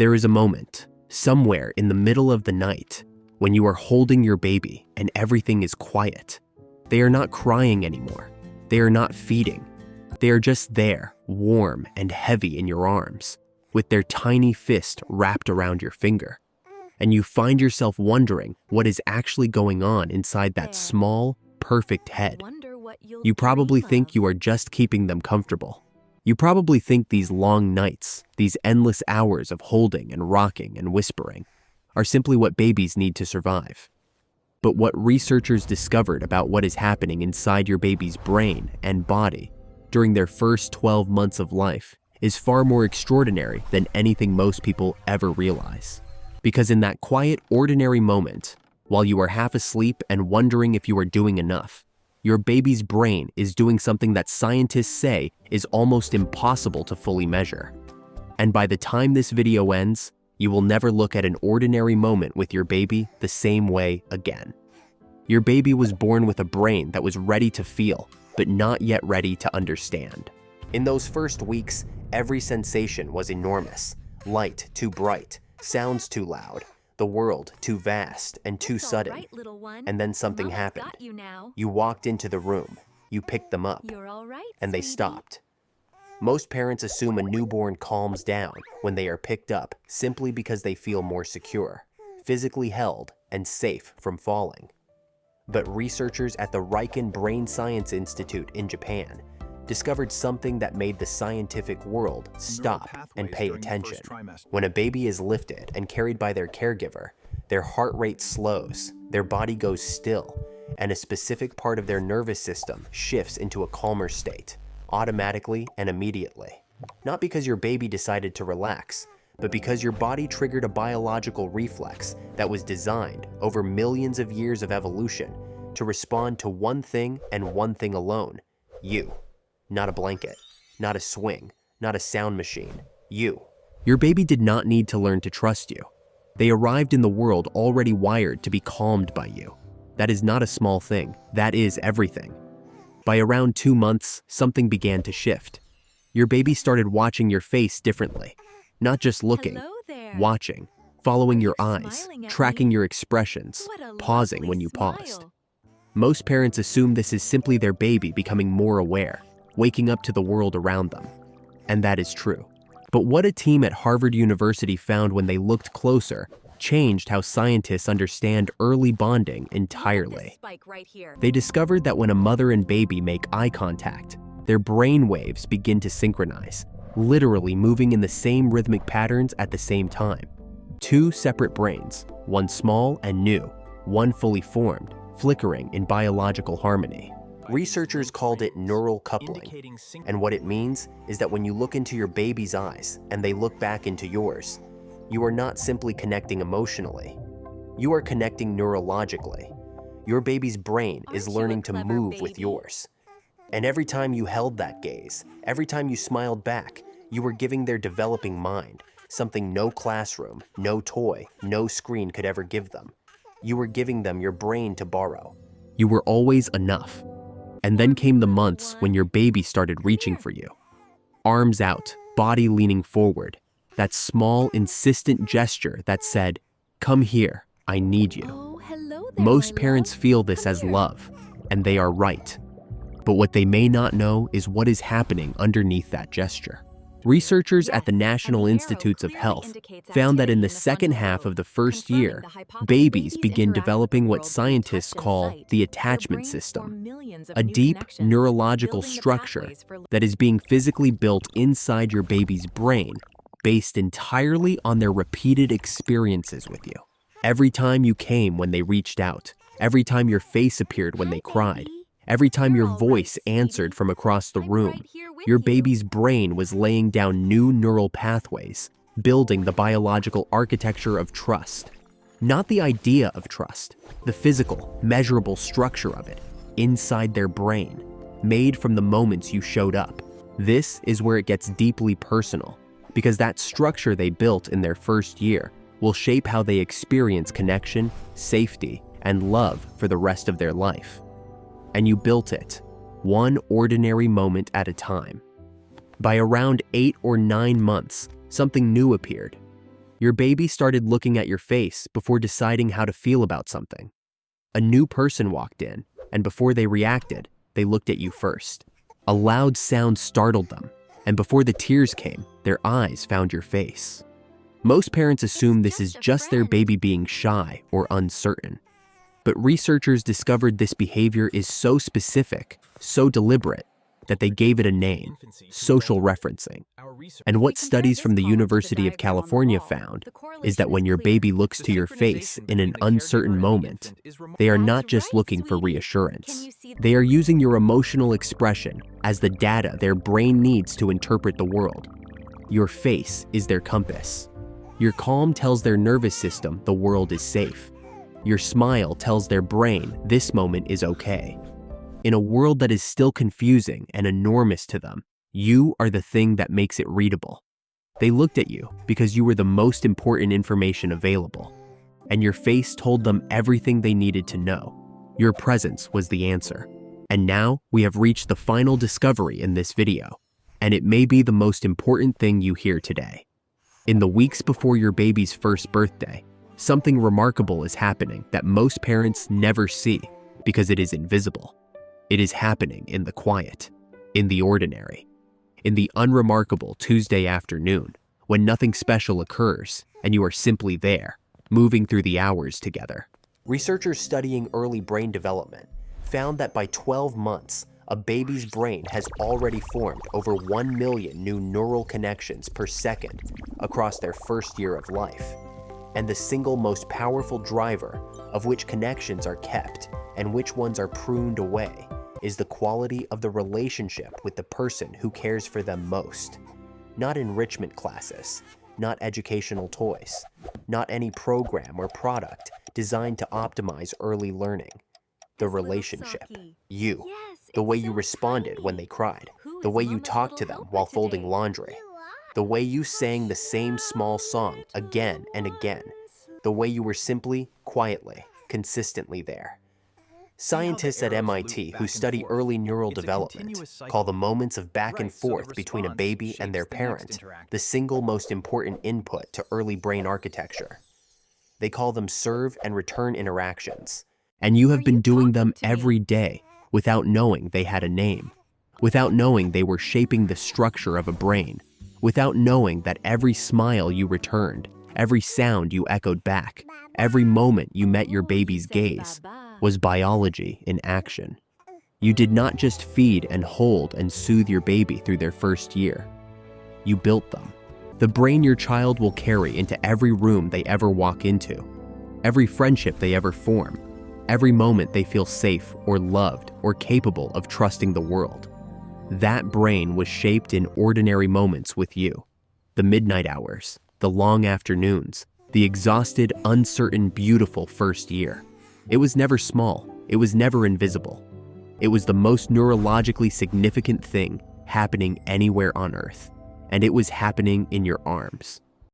There is a moment, somewhere in the middle of the night, when you are holding your baby and everything is quiet. They are not crying anymore. They are not feeding. They are just there, warm and heavy in your arms, with their tiny fist wrapped around your finger. And you find yourself wondering what is actually going on inside that small, perfect head. You probably think you are just keeping them comfortable. You probably think these long nights, these endless hours of holding and rocking and whispering, are simply what babies need to survive. But what researchers discovered about what is happening inside your baby's brain and body during their first 12 months of life is far more extraordinary than anything most people ever realize. Because in that quiet, ordinary moment, while you are half asleep and wondering if you are doing enough, your baby's brain is doing something that scientists say is almost impossible to fully measure. And by the time this video ends, you will never look at an ordinary moment with your baby the same way again. Your baby was born with a brain that was ready to feel, but not yet ready to understand. In those first weeks, every sensation was enormous. Light too bright, sounds too loud, the world too vast and too sudden. And then something happened. You walked into the room, you picked them up, and they stopped. Most parents assume a newborn calms down when they are picked up simply because they feel more secure, physically held, and safe from falling. But researchers at the RIKEN Brain Science Institute in Japan discovered something that made the scientific world stop and pay attention. When a baby is lifted and carried by their caregiver, their heart rate slows, their body goes still, and a specific part of their nervous system shifts into a calmer state, automatically and immediately. Not because your baby decided to relax, but because your body triggered a biological reflex that was designed over millions of years of evolution to respond to one thing and one thing alone: you. Not a blanket, not a swing, not a sound machine, you. Your baby did not need to learn to trust you. They arrived in the world already wired to be calmed by you. That is not a small thing, that is everything. By around 2 months, something began to shift. Your baby started watching your face differently. Not just looking, watching, following your eyes, tracking your expressions, pausing when you paused. Most parents assume this is simply their baby becoming more aware, waking up to the world around them. And that is true. But what a team at Harvard University found when they looked closer changed how scientists understand early bonding entirely. They discovered that when a mother and baby make eye contact, their brain waves begin to synchronize, literally moving in the same rhythmic patterns at the same time. 2 separate brains, one small and new, one fully formed, flickering in biological harmony. Researchers called it neural coupling, and what it means is that when you look into your baby's eyes and they look back into yours, you are not simply connecting emotionally, you are connecting neurologically. Your baby's brain is learning to move with yours. And every time you held that gaze, every time you smiled back, you were giving their developing mind something no classroom, no toy, no screen could ever give them. You were giving them your brain to borrow. You were always enough. And then came the months when your baby started reaching for you. Arms out, body leaning forward. That small, insistent gesture that said, "Come here, I need you." Most parents feel this as love, and they are right. But what they may not know is what is happening underneath that gesture. Researchers at the National Institutes of Health found that in the second half of the first year, babies begin developing what scientists call the attachment system, a deep neurological structure that is being physically built inside your baby's brain, based entirely on their repeated experiences with you. Every time you came when they reached out, every time your face appeared when they cried, every time your voice answered from across the room, your baby's brain was laying down new neural pathways, building the biological architecture of trust. Not the idea of trust, the physical, measurable structure of it, inside their brain, made from the moments you showed up. This is where it gets deeply personal, because that structure they built in their first year will shape how they experience connection, safety, and love for the rest of their life. And you built it, one ordinary moment at a time. By around 8 or 9 months, something new appeared. Your baby started looking at your face before deciding how to feel about something. A new person walked in, and before they reacted, they looked at you first. A loud sound startled them, and before the tears came, their eyes found your face. Most parents assume this is just their baby being shy or uncertain. But researchers discovered this behavior is so specific, so deliberate, that they gave it a name: social referencing. And what studies from the University of California found is that when your baby looks to your face in an uncertain moment, they are not just looking for reassurance. They are using your emotional expression as the data their brain needs to interpret the world. Your face is their compass. Your calm tells their nervous system the world is safe. Your smile tells their brain this moment is okay. In a world that is still confusing and enormous to them, you are the thing that makes it readable. They looked at you because you were the most important information available, and your face told them everything they needed to know. Your presence was the answer. And now we have reached the final discovery in this video, and it may be the most important thing you hear today. In the weeks before your baby's first birthday, something remarkable is happening that most parents never see because it is invisible. It is happening in the quiet, in the ordinary, in the unremarkable Tuesday afternoon when nothing special occurs and you are simply there, moving through the hours together. Researchers studying early brain development found that by 12 months, a baby's brain has already formed over 1 million new neural connections per second across their first year of life. And the single most powerful driver of which connections are kept and which ones are pruned away is the quality of the relationship with the person who cares for them most. Not enrichment classes, not educational toys, not any program or product designed to optimize early learning. The relationship, you, the way you responded when they cried, the way you talked to them while folding laundry, the way you sang the same small song again and again, the way you were simply, quietly, consistently there. Scientists at MIT who study early neural development call the moments of back and forth between a baby and their parent the single most important input to early brain architecture. They call them serve and return interactions. And you have been doing them every day without knowing they had a name, without knowing they were shaping the structure of a brain, without knowing that every smile you returned, every sound you echoed back, every moment you met your baby's gaze, was biology in action. You did not just feed and hold and soothe your baby through their first year. You built them. The brain your child will carry into every room they ever walk into, every friendship they ever form, every moment they feel safe or loved or capable of trusting the world. That brain was shaped in ordinary moments with you. The midnight hours, the long afternoons, the exhausted, uncertain, beautiful first year. It was never small. It was never invisible. It was the most neurologically significant thing happening anywhere on Earth. And it was happening in your arms.